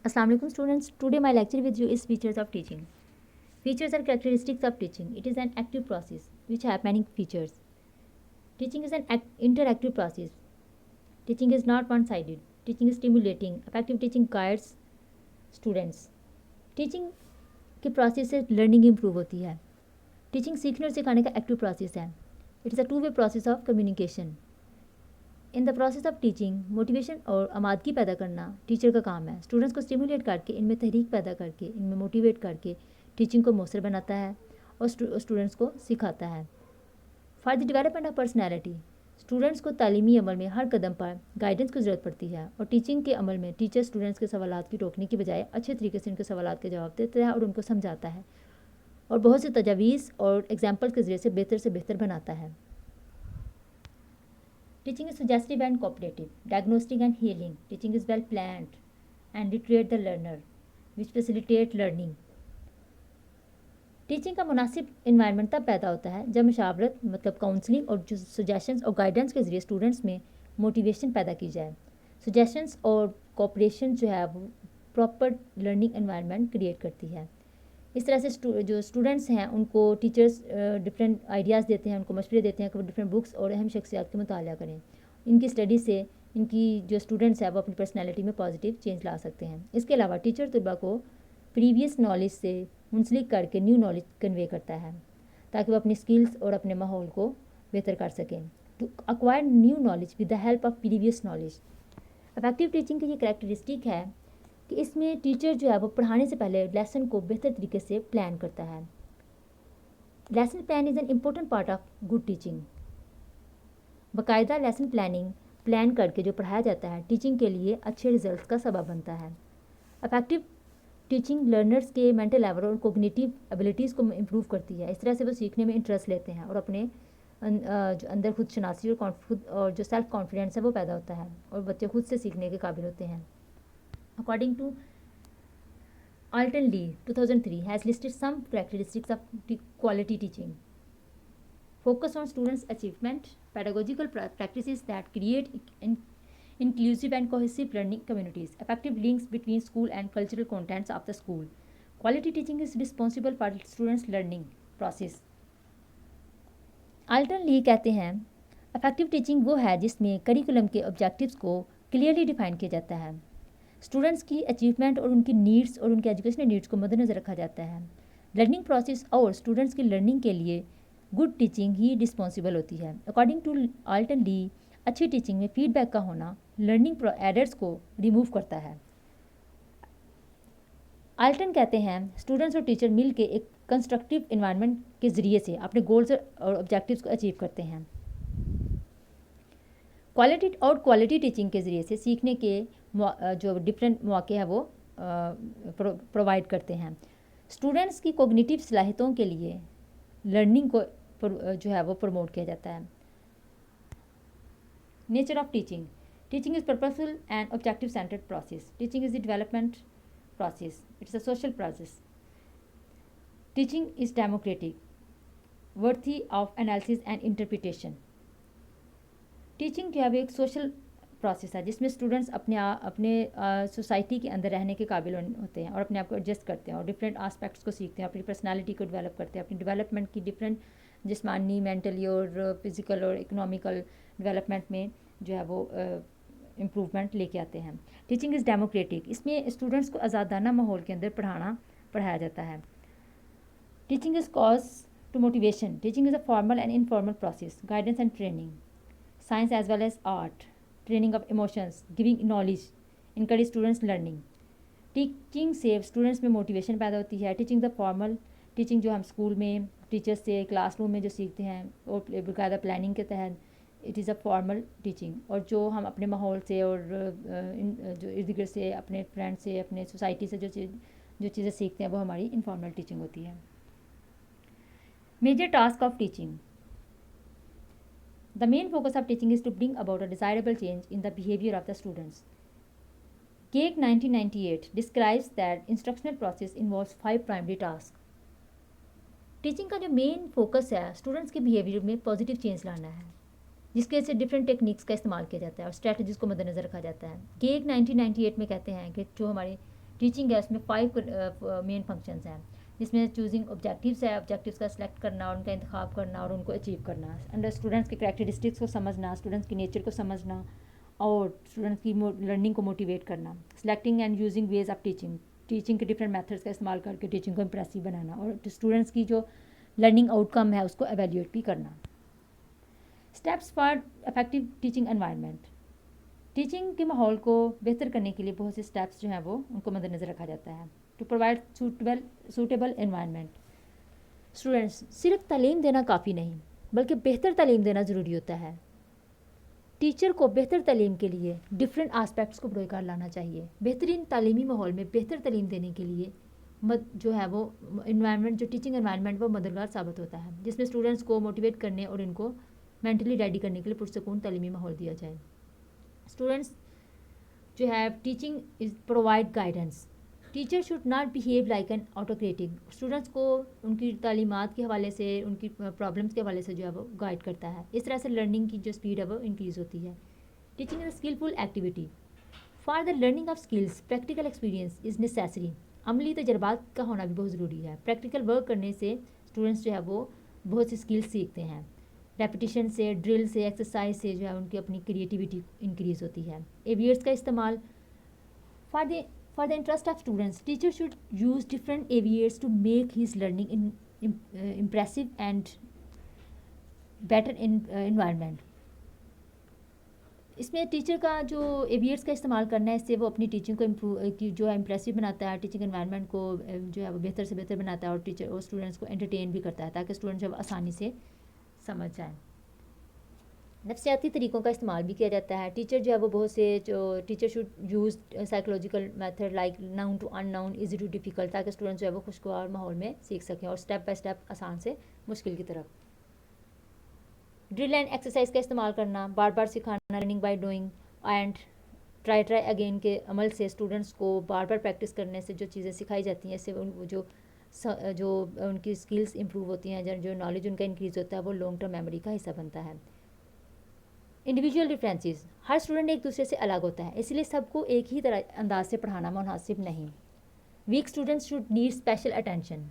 Assalamu alaikum students. Today my lecture with you is features of teaching. Features and characteristics of teaching. It is an active process which have many features. Teaching is an interactive process. Teaching is not one-sided. Teaching is stimulating. Effective teaching guides students. Teaching के process से learning improve होती है. Teaching सीखने और सिखाने का active process है. It is a two way process of communication. In the process of teaching motivation और आमादगी पैदा करना टीचर का काम है. स्टूडेंट्स को स्टिमुलेट करके, इनमें तहरीक पैदा करके, इनमें मोटिवेट करके टीचिंग को मौसर बनाता है और स्टूडेंट्स को सिखाता है. For the development of personality, students को तालीमी अमल में हर कदम पर गाइडेंस की ज़रूरत पड़ती है और टीचिंग के अमल में टीचर स्टूडेंट्स के सवालात की रोकने की बजाय अच्छे तरीके से उनके सवालात के जवाब देता है और उनको समझाता है और बहुत से तजावीज़ और एग्जाम्पल्स के ज़रिए से बेहतर बनाता है. Teaching is suggestive and cooperative, diagnostic and healing. Teaching is well planned and literate the learner, which facilitate learning. Teaching का मुनासिब इन्वायरमेंट तब पैदा होता है जब मशावरत मतलब काउंसलिंग और जो सजेशंस और गाइडेंस के ज़रिए स्टूडेंट्स में मोटिवेशन पैदा की जाए. सजेशंस और कोऑपरेशन जो है वो प्रॉपर लर्निंग इन्वायरमेंट क्रिएट करती है. इस तरह से जो स्टूडेंट्स हैं उनको टीचर्स डिफरेंट आइडियाज़ देते हैं, उनको मशवरे देते हैं कि वो डिफरेंट बुक्स और अहम शख्सियात का मुताला करें. इनकी स्टडी से इनकी जो स्टूडेंट्स हैं वो अपनी पर्सनैलिटी में पॉजिटिव चेंज ला सकते हैं. इसके अलावा टीचर तलबा को प्रीवियस नॉलेज से मुंसलिक करके न्यू नॉलेज कन्वे करता है ताकि वो अपनी स्किल्स और अपने माहौल को बेहतर कर सकें. To acquire new knowledge with the help of previous knowledge. Effective teaching की ये करैक्टरिस्टिक है कि इसमें टीचर जो है वो पढ़ाने से पहले लेसन को बेहतर तरीके से प्लान करता है. Lesson plan is an important part of good teaching. बाकायदा लेसन प्लान करके जो पढ़ाया जाता है टीचिंग के लिए अच्छे रिजल्ट का सबब बनता है. अफेक्टिव टीचिंग लर्नर्स के मेंटल लेवल और कोग्निटिव एबिलिटीज़ को इम्प्रूव करती है. इस तरह से वो सीखने में इंटरेस्ट लेते हैं और अपने जो अंदर खुद शनासी और जो सेल्फ कॉन्फिडेंस है वो पैदा होता है और बच्चे खुद से सीखने के काबिल होते हैं. According to Alton Lee, 2003, has listed some characteristics of quality teaching. Focus on students' achievement, pedagogical practices that create inclusive and cohesive learning communities, effective links between school and cultural contents of the school. Quality teaching is responsible for students' learning process. Alton Lee कहते हैं, effective teaching वो है जिसमें curriculum के objectives को clearly define किया जाता है. स्टूडेंट्स की अचीवमेंट और उनकी नीड्स और उनके एजुकेशनल नीड्स को मद्देनज़र रखा जाता है. लर्निंग प्रोसेस और स्टूडेंट्स की लर्निंग के लिए गुड टीचिंग ही रिस्पॉन्सिबल होती है. अकॉर्डिंग टू आल्टन ली, अच्छी टीचिंग में फीडबैक का होना लर्निंग एरर्स को रिमूव करता है. आल्टन कहते हैं स्टूडेंट्स और टीचर मिल के एक कंस्ट्रक्टिव इन्वायरमेंट के ज़रिए से अपने गोल्स और ऑब्जेक्टिव्स को अचीव करते हैं. क्वालिटी टीचिंग के ज़रिए से सीखने के जो डिफरेंट मौके हैं वो प्रोवाइड करते हैं. स्टूडेंट्स की कोग्निटिव सलाहियतों के लिए लर्निंग को जो है वो प्रमोट किया जाता है. Nature of teaching. Teaching is purposeful and objective centred process. Teaching is the development process. It's a social process. Teaching is democratic, worthy of analysis and interpretation. Teaching जो है वो एक सोशल प्रोसेस है जिसमें students अपने society के अंदर रहने के काबिल होते हैं और अपने आप को एडजस्ट करते हैं और डिफरेंट आस्पेक्ट्स को सीखते हैं, अपनी पर्सनालिटी को डेवलप करते हैं, अपनी डेवलपमेंट की डिफरेंट जिस्मानी, मेंटली और फिज़िकल और इकोनॉमिकल डेवलपमेंट में जो है वो इम्प्रूवमेंट लेके आते हैं. Teaching is democratic. इसमें स्टूडेंट्स को आज़ादाना माहौल के अंदर पढ़ाया जाता है. Teaching is cause to motivation. Teaching is a formal and informal process. Guidance and training. Science as well as art, training of emotions, giving knowledge, encourage students learning. Teaching से स्टूडेंट्स में मोटिवेशन पैदा होती है. Teaching the formal teaching जो हम school में teachers से classroom में जो सीखते हैं और बाकायदा प्लानिंग के तहत it is a formal teaching. और जो हम अपने माहौल से और जो इर्द गिर्द से अपने फ्रेंड से अपने सोसाइटी से जो चीज़ें सीखते हैं वो हमारी इनफॉर्मल टीचिंग होती है. Major task of teaching. The main focus of teaching is to bring about a desirable change in the behavior of the students. Cake 1998 describes that instructional process involves 5 primary tasks. Teaching का जो main focus है students के behaviour में positive change लाना है जिसके से different techniques का इस्तेमाल किया जाता है और स्ट्रेटजीज़ को मद्देनज़र रखा जाता है. केक 1998 में कहते हैं कि जो हमारी टीचिंग है उसमें 5 मेन फंक्शंस हैं, जिसमें चूजिंग ऑब्जेक्टिव्स है, ऑब्जेक्टिव्स का सिलेक्ट करना और उनका इंतखाब करना और उनको अचीव करना, अंडर स्टूडेंट्स के कैरेक्टरिस्टिक्स को समझना, स्टूडेंट्स की नेचर को समझना और स्टूडेंट्स की लर्निंग को मोटिवेट करना, selecting and using ways of teaching, teaching के डिफरेंट मेथड्स का इस्तेमाल करके टीचिंग को इम्प्रेसिव बनाना और स्टूडेंट्स की जो लर्निंग आउटकम है उसको एवेल्यूएट भी करना। Steps for effective teaching environment, teaching के माहौल को बेहतर करने के लिए बहुत से स्टेप्स जो हैं वो उनको मद्देनज़र रखा जाता है। To provide suitable environment, students सिर्फ तालीम देना काफ़ी नहीं बल्कि बेहतर तालीम देना ज़रूरी होता है। टीचर को बेहतर तालीम के लिए डिफरेंट आस्पेक्ट्स को बरकरार लाना चाहिए। बेहतरीन तालीमी माहौल में बेहतर तालीम देने के लिए जो है वो इन्वायरमेंट, जो टीचिंग एनवायरनमेंट वो मददगार साबित होता है, जिसमें स्टूडेंट्स को मोटिवेट करने और इनको मेंटली रेडी करने के लिए पुरसकून तालीमी माहौल दिया जाए। स्टूडेंट्स जो है teaching is provide guidance, teacher should not behave like an autocratic, students को उनकी तालीमात के हवाले से, उनकी प्रॉब्लम्स के हवाले से जो है वो गाइड करता है। इस तरह से लर्निंग की जो स्पीड है वो इंक्रीज़ होती है। Teaching is skillful activity, for the learning of skills practical experience is necessary, अमली तजर्बात का होना भी बहुत ज़रूरी है। प्रैक्टिकल वर्क करने से स्टूडेंट्स जो है वो बहुत सी स्किल्स सीखते हैं। रेपिटेशन से, ड्रिल से, एक्सरसाइज से जो है उनकी अपनी क्रिएटिविटी इंक्रीज़ होती है। एवियर्स का इस्तेमाल, For the interest of students, teachers should use different aviaries to make his learning impressive and better in environment. इसमें टीचर का जो एवियर्स का इस्तेमाल करना है, इससे वो अपनी टीचिंग को इम्प्रूव जो है इम्प्रेसिव बनाता है, टीचिंग एनवायरनमेंट को जो है वो बेहतर से बेहतर बनाता है और टीचर और स्टूडेंट्स को एंटरटेन भी करता है ताकि स्टूडेंट्स जो आसानी से समझ जाएँ। नफ्सियाती तरीक़ों का इस्तेमाल भी किया जाता है। टीचर जो है वो बहुत से जो teacher should use psychological method like known to unknown, easy to difficult, ताकि स्टूडेंट्स जो है वो खुशगवार माहौल में सीख सकें और स्टेप बाय स्टेप आसान से मुश्किल की तरफ। ड्रिल एंड एक्सरसाइज का इस्तेमाल करना, बार बार सिखाना, learning by doing and try again के अमल से स्टूडेंट्स को बार बार प्रैक्टिस करने से जो चीज़ें सिखाई जाती हैं, इससे जो उनकी स्किल्स इंप्रूव होती हैं, जो नॉलेज उनका इंक्रीज़ होता है, वो लॉन्ग टर्म मेमोरी का हिस्सा बनता है। इंडिविजुअल डिफरेंसेस, हर स्टूडेंट एक दूसरे से अलग होता है, इसलिए सबको एक ही तरह अंदाज से पढ़ाना मुनासिब नहीं। Weak students should need special attention,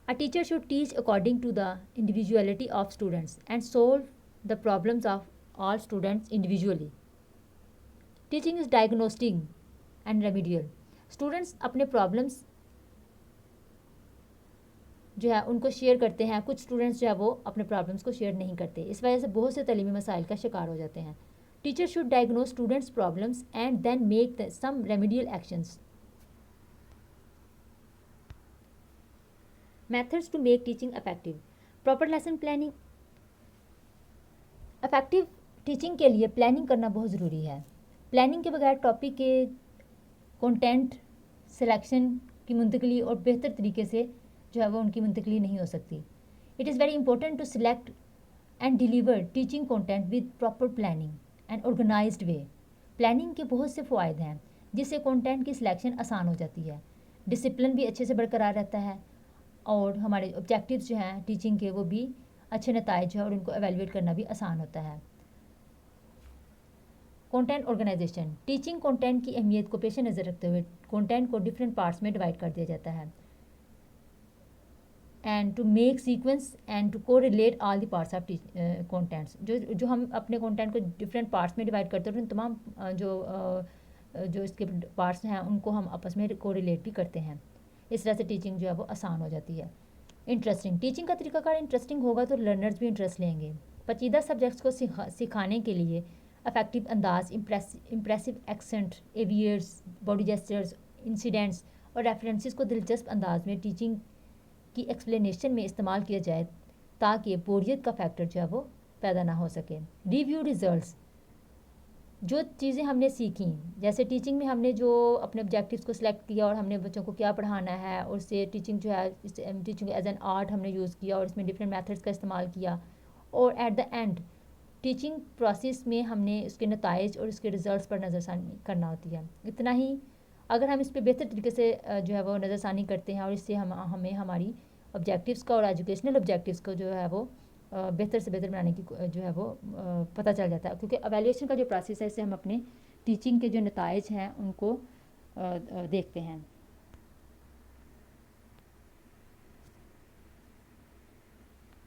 a teacher should teach according to the individuality of students and solve the problems of all students individually. Teaching is diagnostic and remedial, students अपने प्रॉब्लम्स जो है उनको share करते हैं, कुछ students जो है वो अपने प्रॉब्लम्स को शेयर नहीं करते, इस वजह से बहुत से तालीमी मसाइल का शिकार हो जाते हैं। Teacher should diagnose students problems and then make some remedial actions. Methods to make teaching effective, proper lesson planning, effective teaching के लिए प्लानिंग करना बहुत ज़रूरी है। प्लानिंग के बगैर टॉपिक के कंटेंट सिलेक्शन की मुंतकली और बेहतर तरीके से जो है वो उनकी मुंतकली नहीं हो सकती। It is very important to select and deliver teaching content with proper planning and organized way. Planning के बहुत से फ़ायदे हैं जिससे कंटेंट की सिलेक्शन आसान हो जाती है, डिसिप्लिन भी अच्छे से बरकरार रहता है और हमारे ऑब्जेक्टिव्स जो हैं टीचिंग के वो भी अच्छे नताइज है और उनको एवेलुएट करना भी आसान होता है। कंटेंट ऑर्गेनाइजेशन, टीचिंग कंटेंट की अहमियत को पेश नज़र रखते हुए कंटेंट को डिफरेंट पार्ट्स में डिवाइड कर दिया जाता है and to make sequence and to को relate all the parts of contents. जो हम अपने कंटेंट को डिफरेंट पार्ट्स में डिवाइड करते हैं और तमाम जो इसके पार्ट्स हैं उनको हम आपस में को रिलेट भी करते हैं। इस तरह से टीचिंग जो है वो आसान हो जाती है। इंटरेस्टिंग, टीचिंग का तरीकाकार इंटरेस्टिंग होगा तो लर्नर्स भी इंटरेस्ट लेंगे। पेचीदा सब्जेक्ट्स को सिखाने के लिए अफेक्टिव अंदाज, इम्प्रेसिव एक्सेंट, एवियर्स, बॉडी जेस्चर्स, इंसिडेंट्स और रेफरेंसेस को दिलचस्प अंदाज में टीचिंग की एक्सप्लेनेशन में इस्तेमाल किया जाए ताकि बोरियत का फैक्टर जो है वो पैदा ना हो सके। रिव्यू रिजल्ट्स, जो चीज़ें हमने सीखी, जैसे टीचिंग में हमने जो अपने ऑब्जेक्टिव्स को सिलेक्ट किया और हमने बच्चों को क्या पढ़ाना है और उससे टीचिंग जो है टीचिंग एज एन आर्ट हमने यूज़ किया और इसमें डिफरेंट मेथड्स का इस्तेमाल किया और at the end teaching process में हमने उसके नताइज और उसके रिजल्ट्स पर नज़रसानी करना होती है। इतना ही, अगर हम इस पर बेहतर तरीके से जो है वो नज़रसानी करते हैं और इससे हमें हमारी ऑब्जेक्टिव्स का और एजुकेशनल ऑब्जेक्टिव्स को जो है वो बेहतर से बेहतर बनाने की जो है वो पता चल जाता है, क्योंकि एवेल्यूएशन का जो प्रोसेस है इससे हम अपने टीचिंग के जो नताइज हैं उनको देखते हैं।